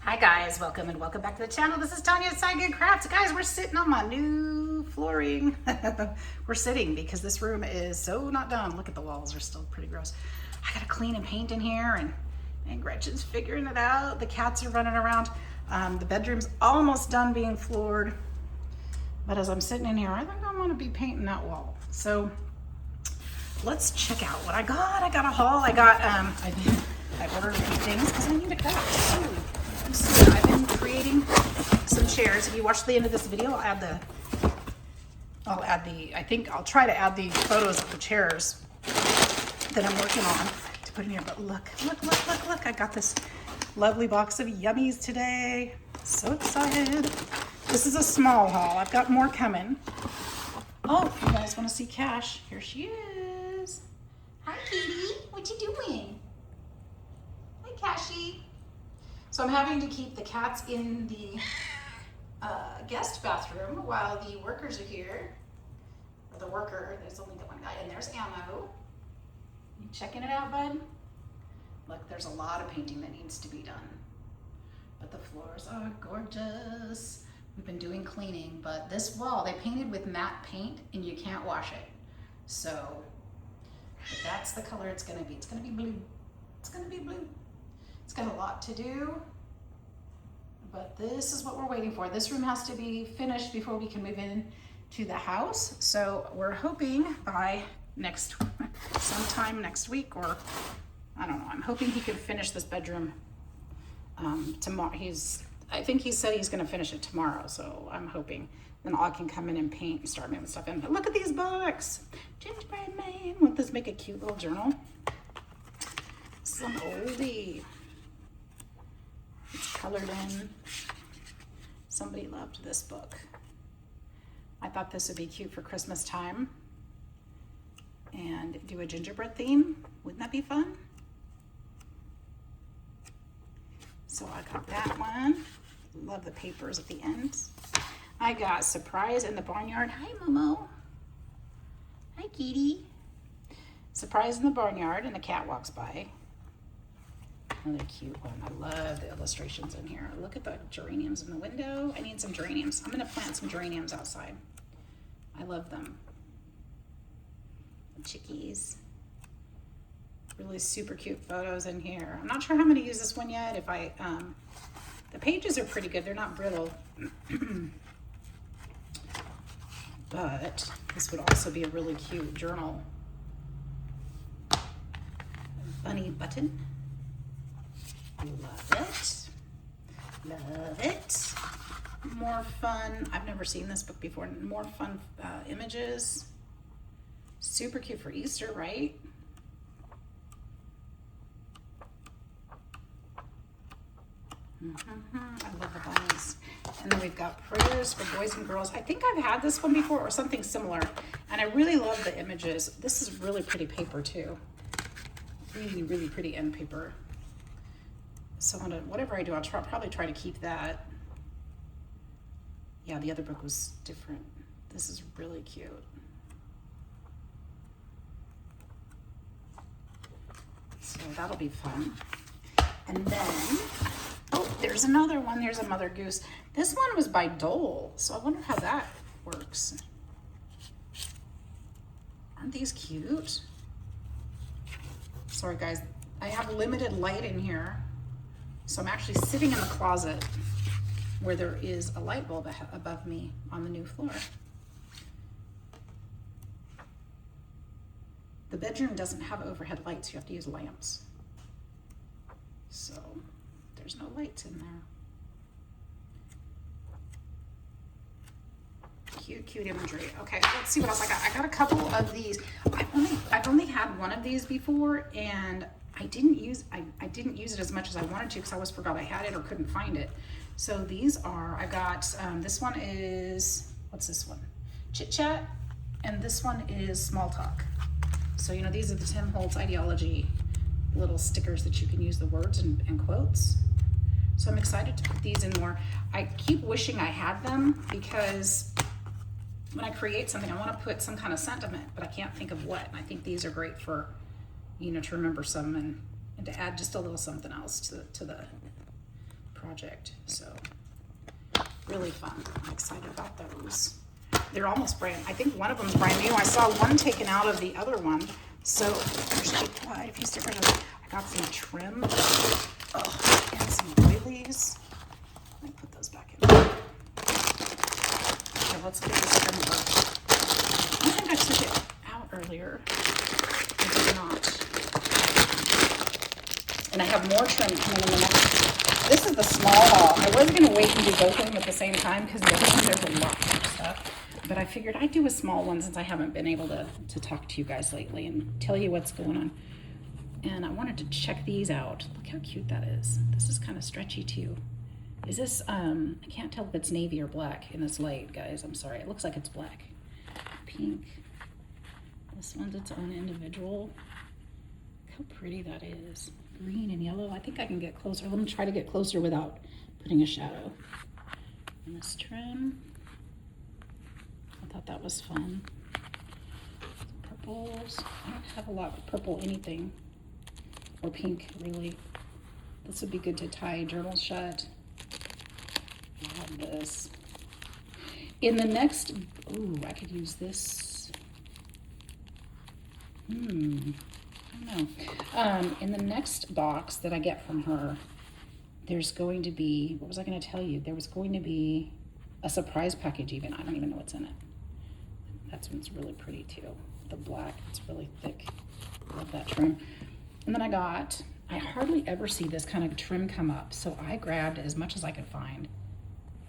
Hi guys, welcome back to the channel. This is Tanya at Sidegigcrafts. Guys, we're sitting on my new flooring. We're sitting because this room is so not done. Look at the walls, are still pretty gross. I gotta clean and paint in here and Gretchen's figuring it out. The cats are running around. The bedroom's almost done being floored. But as I'm sitting in here, I think I want to be painting that wall. So let's check out what I got. I got a haul. I ordered a few things because I need a craft too. So I've been creating some chairs. If you watch the end of this video, I think I'll try to add the photos of the chairs that I'm working on to put in here. But look. I got this lovely box of yummies today. So excited. This is a small haul. I've got more coming. Oh, you guys want to see Cash? Here she is. Hi, Kitty. What you doing? Hi, Cashy. So I'm having to keep the cats in the guest bathroom while the workers are here. Or the worker, there's only the one guy, and there's Ammo. You checking it out, bud? Look, there's a lot of painting that needs to be done. But the floors are gorgeous. We've been doing cleaning, but this wall, they painted with matte paint and you can't wash it. So that's the color it's gonna be. It's gonna be blue. It's gonna be blue. It's got a lot to do, but this is what we're waiting for. This room has to be finished before we can move in to the house. So we're hoping by sometime next week, or I don't know, I'm hoping he can finish this bedroom tomorrow. I think he said he's gonna finish it tomorrow, so I'm hoping then I can come in and paint and start moving stuff in. But look at these books. Gingerbread Man. Won't this make a cute little journal? This is an oldie. It's colored in. Somebody loved this book. I thought this would be cute for Christmas time. And do a gingerbread theme. Wouldn't that be fun? So I got that one. Love the papers at the end. I got Surprise in the Barnyard. Hi, Momo. Hi, Kitty. Surprise in the Barnyard, and the cat walks by. Another cute one. I love the illustrations in here. Look at the geraniums in the window. I need some geraniums. I'm going to plant some geraniums outside. I love them. The chickies. Really super cute photos in here. I'm not sure how I'm going to use this one yet. The pages are pretty good. They're not brittle. But this would also be a really cute journal. Bunny button. Love it. Love it. More fun. I've never seen this book before. More fun images. Super cute for Easter, right? I love the bunnies. And then we've got prayers for boys and girls. I think I've had this one before or something similar. And I really love the images. This is really pretty paper too. Really, really pretty end paper. So whatever I do, I'll probably try to keep that. Yeah, the other book was different. This is really cute. So that'll be fun. And then, oh, there's another one. There's a Mother Goose. This one was by Dole, so I wonder how that works. Aren't these cute? Sorry, guys. I have limited light in here, so I'm actually sitting in the closet where there is a light bulb above me on the new floor. The bedroom doesn't have overhead lights. You have to use lamps. So there's no lights in there. Cute imagery. Okay, let's see what else I got. I got a couple of these. I've only had one of these before, and I didn't use it as much as I wanted to because I always forgot I had it or couldn't find it. So these are, I got, this one is, what's this one? Chit Chat, and this one is Small Talk. So, you know, these are the Tim Holtz ideology little stickers that you can use the words and quotes. So I'm excited to put these in more. I keep wishing I had them because when I create something, I want to put some kind of sentiment, but I can't think of what. And I think these are great for, you know, to remember some and to add just a little something else to the project. project. So really fun. I'm excited about those. They're almost brand, I think one of them's brand new. I saw one taken out of the other one. So there's quite a few stickers. I got some trim, and some doilies. Let me put those back in. Okay, let's get this trim first. I think I took it out earlier. I did not. And I have more trim coming in the next. This is the small haul. I wasn't going to wait and do both of them at the same time because the other one, there's a lot of stuff. But I figured I'd do a small one since I haven't been able to talk to you guys lately and tell you what's going on. And I wanted to check these out. Look how cute that is. This is kind of stretchy too. Is this, I can't tell if it's navy or black in this light, guys. I'm sorry. It looks like it's black. Pink. This one's its own individual. Look how pretty that is. Green and yellow. I think I can get closer. Let me try to get closer without putting a shadow. And this trim. I thought that was fun. Some purples. I don't have a lot of purple anything. Or pink, really. This would be good to tie journals shut. I love this. In the next, ooh, I could use this. I don't know. In the next box that I get from her, there's going to be, what was I going to tell you? There was going to be a surprise package even. I don't even know what's in it. That one's really pretty too. The black, it's really thick. Love that trim. And then I hardly ever see this kind of trim come up. So I grabbed as much as I could find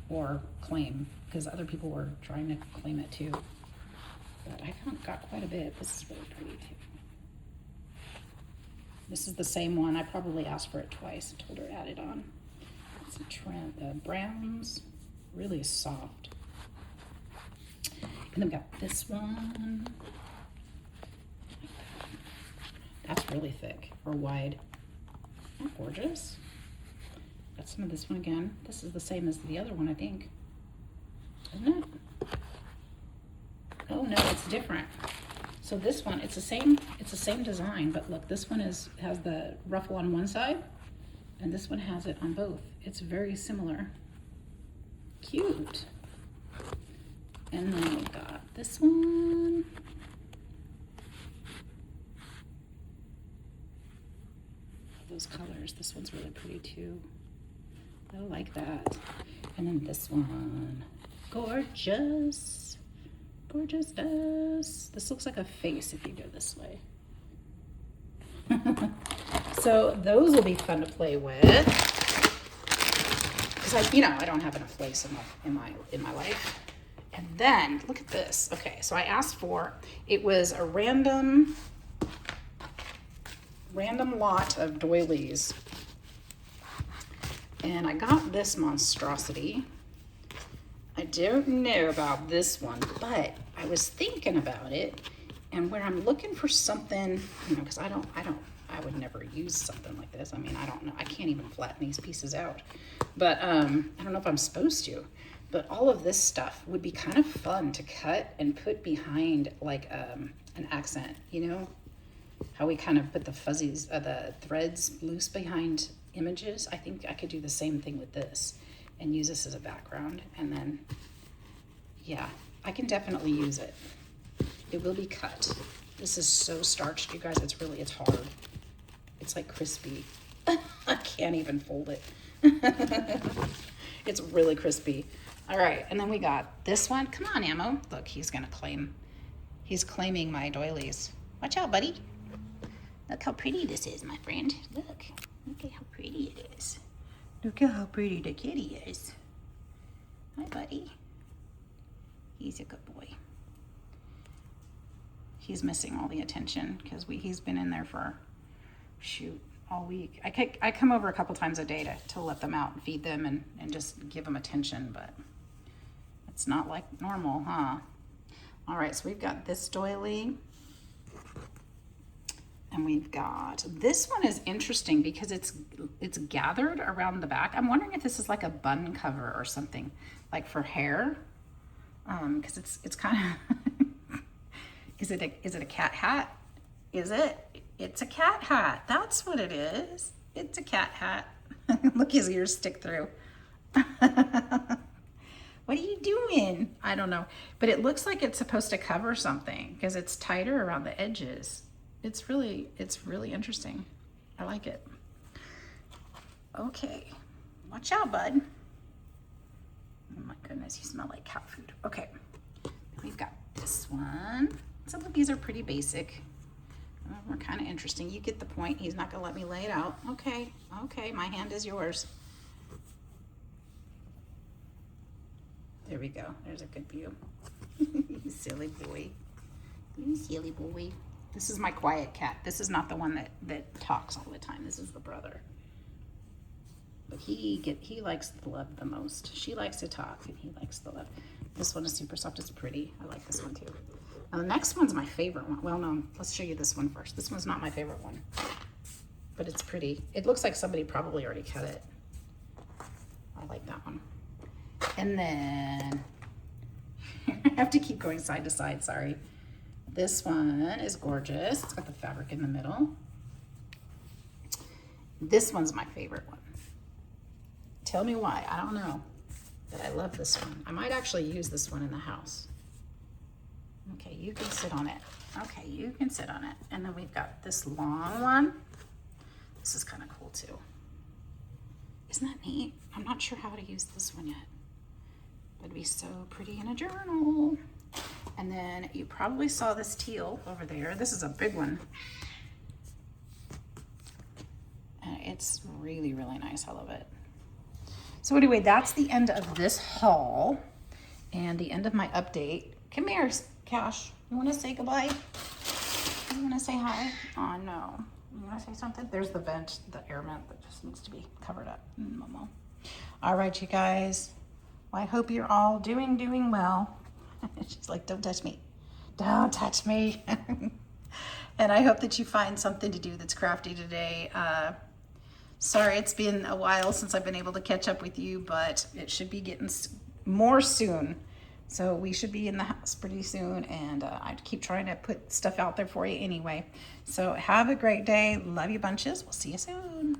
or claim because other people were trying to claim it too. But I got quite a bit. This is really pretty too. This is the same one. I probably asked for it twice. I told her to add it on. It's a trim, browns, really soft. And then we got this one. That's really thick or wide. Oh, gorgeous. Got some of this one again. This is the same as the other one, I think. Isn't it? Oh no, it's different. So this one, it's the same design, but look, this one has the ruffle on one side, and this one has it on both. It's very similar. Cute. And then we got this one. Those colors. This one's really pretty too. I like that. And then this one. Gorgeous. Gorgeous. This looks like a face if you go this way. So those will be fun to play with. Because I don't have enough lace in my life. And then look at this. Okay, so I asked for, it was a random lot of doilies. And I got this monstrosity. I don't know about this one, but I was thinking about it, and where I'm looking for something, because I would never use something like this. I mean, I don't know. I can't even flatten these pieces out. But I don't know if I'm supposed to. But all of this stuff would be kind of fun to cut and put behind like an accent, how we kind of put the fuzzies, the threads loose behind images. I think I could do the same thing with this and use this as a background. And then, yeah, I can definitely use it. It will be cut. This is so starched, you guys. It's hard. It's like crispy. I can't even fold it. It's really crispy. All right, and then we got this one. Come on, Ammo. Look, he's claiming my doilies. Watch out, buddy. Look how pretty this is, my friend. Look at how pretty it is. Look at how pretty the kitty is. Hi, buddy. He's a good boy. He's missing all the attention because he's been in there for, all week. I come over a couple times a day to let them out and feed them and just give them attention, but it's not like normal, huh? All right, so we've got this doily. And we've got, this one is interesting because it's gathered around the back. I'm wondering if this is like a bun cover or something, like for hair. Because it's kind of, is it a cat hat? Is it? It's a cat hat. That's what it is. It's a cat hat. Look, his ears stick through. What are you doing? I don't know. But it looks like it's supposed to cover something because it's tighter around the edges. It's really interesting. I like it. Okay. Watch out, bud. Oh my goodness, you smell like cat food. Okay. We've got this one. Some of these are pretty basic. We're kind of interesting. You get the point. He's not going to let me lay it out. Okay. Okay. My hand is yours. There we go. There's a good view. You silly boy. You silly boy. This is my quiet cat. This is not the one that talks all the time. This is the brother. But he likes the love the most. She likes to talk and he likes the love. This one is super soft. It's pretty. I like this one too. Now the next one's my favorite one. Well, no, let's show you this one first. This one's not my favorite one, but it's pretty. It looks like somebody probably already cut it. I like that one. And then I have to keep going side to side, sorry. This one is gorgeous. It's got the fabric in the middle. This one's my favorite one. Tell me why, I don't know, but I love this one. I might actually use this one in the house. Okay, you can sit on it. Okay, you can sit on it. And then we've got this long one. This is kind of cool too. Isn't that neat? I'm not sure how to use this one yet. It'd be so pretty in a journal. And then you probably saw this teal over there. This is a big one. And it's really, really nice. I love it. So anyway, that's the end of this haul and the end of my update. Come here, Cash. You want to say goodbye? You want to say hi? Oh, no. You want to say something? There's the vent, the air vent that just needs to be covered up. Momo. All right, you guys. Well, I hope you're all doing well. She's like, don't touch me. Don't touch me. And I hope that you find something to do that's crafty today. Sorry, it's been a while since I've been able to catch up with you, but it should be getting more soon. So we should be in the house pretty soon, and I keep trying to put stuff out there for you anyway. So have a great day. Love you bunches. We'll see you soon.